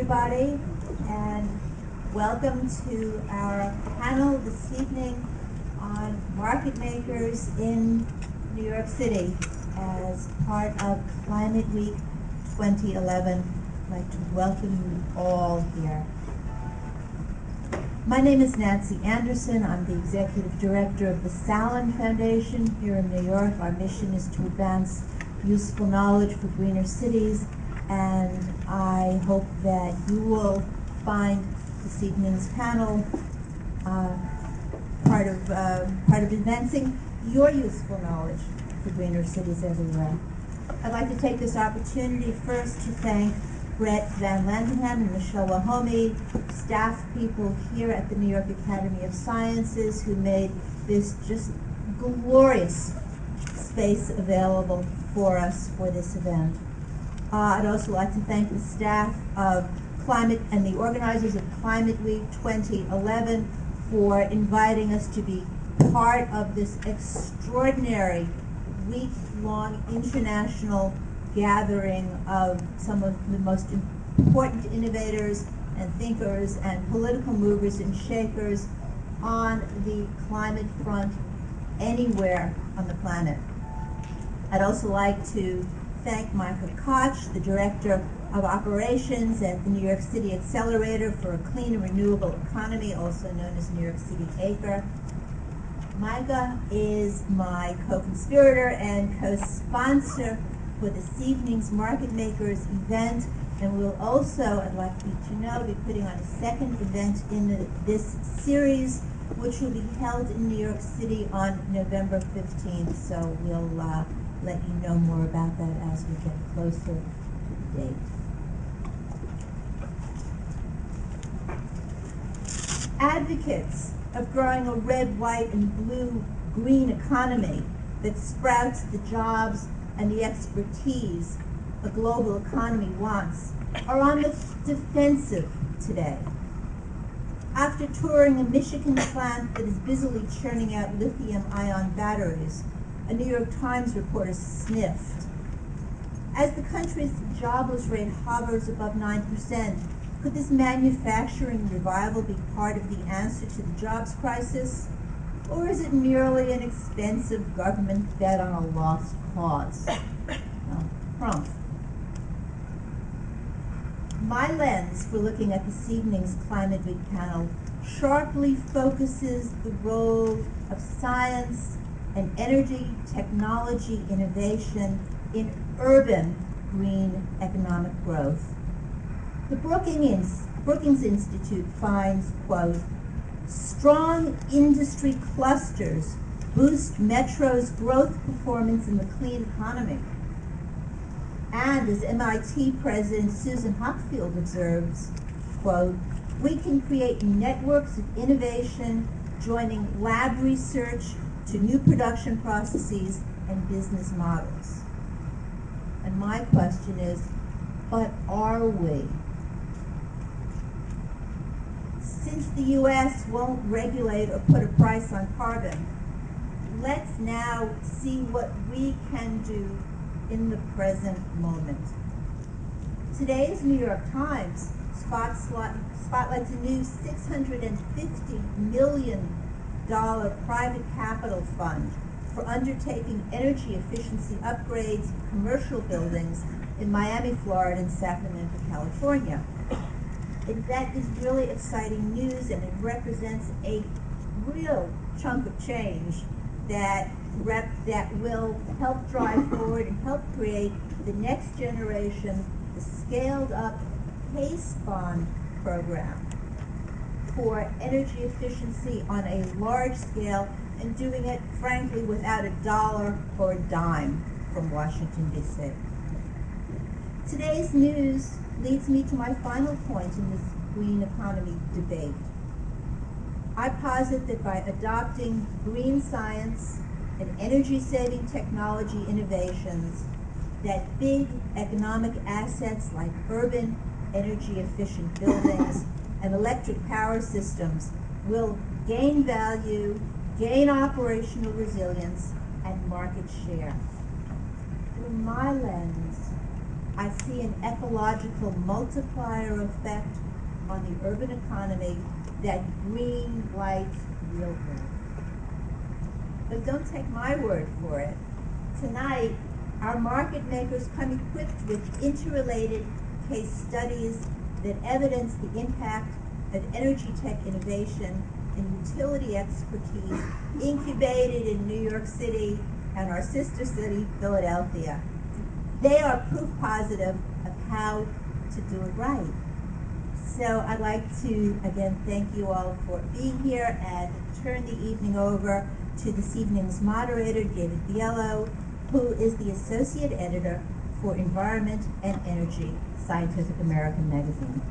everybody, and welcome to our panel this evening on market makers in New York City as part of Climate Week 2011. I'd like to welcome you all here. My name is Nancy Anderson. I'm the Executive Director of the Sallan Foundation here in New York. Our mission is to advance useful knowledge for greener cities, and I hope that you will find this evening's panel part of advancing your useful knowledge for greener cities everywhere. I'd like to take this opportunity first to thank Brett Van Landenham and Michelle Wahomey, staff people here at the New York Academy of Sciences, who made this just glorious space available for us for this event. I'd also like to thank the staff of Climate and the organizers of Climate Week 2011 for inviting us to be part of this extraordinary week-long international gathering of some of the most important innovators and thinkers and political movers and shakers on the climate front anywhere on the planet. I'd also like to thank Michael Koch, the Director of Operations at the New York City Accelerator for a Clean and Renewable Economy, also known as New York City ACRE. Micah is my co-conspirator and co-sponsor for this evening's Market Makers event, and we'll also, I'd like you to know, be putting on a second event in this series, which will be held in New York City on November 15th, so we'll let you know more about that as we get closer to the date. Advocates of growing a red, white, and blue-green economy that sprouts the jobs and the expertise a global economy wants are on the defensive today. After touring a Michigan plant that is busily churning out lithium-ion batteries, a New York Times reporter sniffed. As the country's jobless rate hovers above 9%, could this manufacturing revival be part of the answer to the jobs crisis? Or is it merely an expensive government bet on a lost cause? Well, my lens for looking at this evening's Climate Week panel sharply focuses the role of science and energy technology innovation in urban green economic growth. The Brookings Institute finds, quote, strong industry clusters boost Metro's growth performance in the clean economy. And as MIT President Susan Hockfield observes, quote, we can create networks of innovation joining lab research to new production processes and business models. And my question is, but are we? Since the US won't regulate or put a price on carbon, let's now see what we can do in the present moment. Today's New York Times spotlights a new $650 million private capital fund for undertaking energy efficiency upgrades of commercial buildings in Miami, Florida, and Sacramento, California. That is really exciting news, and it represents a real chunk of change that will help drive forward and help create the next generation, the scaled-up PACE bond program for energy efficiency on a large scale, and doing it, frankly, without a dollar or a dime from Washington, D.C. Today's news leads me to my final point in this green economy debate. I posit that by adopting green science and energy-saving technology innovations, that big economic assets like urban energy-efficient buildings and electric power systems will gain value, gain operational resilience, and market share. Through my lens, I see an ecological multiplier effect on the urban economy that green lights real good. But don't take my word for it. Tonight, our market makers come equipped with interrelated case studies that evidence the impact of energy tech innovation and utility expertise incubated in New York City and our sister city, Philadelphia. They are proof positive of how to do it right. So I'd like to, again, thank you all for being here and turn the evening over to this evening's moderator, David Biello, who is the Associate Editor for Environment and Energy, Scientific American magazine.